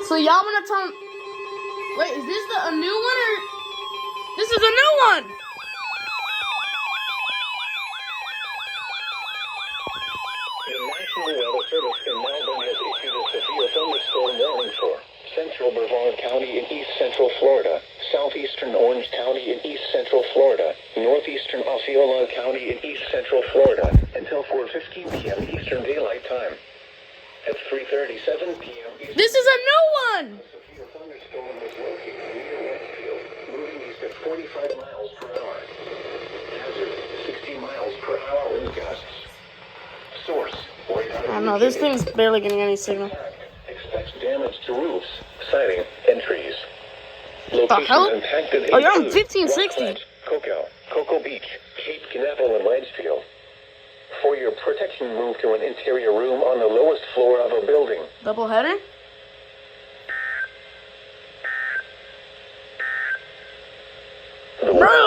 So y'all wanna tell me? Wait, is this a new one or? This is a new one. The National Weather Service in Melbourne has issued a severe thunderstorm warning for central Brevard County in east central Florida, southeastern Orange County in east central Florida, northeastern Osceola County in east central Florida until 4:15 p.m. Eastern Daylight Time. At 3:37 p.m. Eastern. This is a new one. A severe thunderstorm was located near Westfield, moving east at 45 miles per hour. Hazard, 60 miles per hour wind gusts. Source, I don't know. This thing's barely getting any signal. expects damage to roofs, siding, and trees. hell? Locations impacted Oh, you're on include 1560. Rockledge, Cocoa Beach, Cape Canaveral, and Ridgefield. For your protection, move to an interior room on the lowest floor of a building. Double header? The Bro!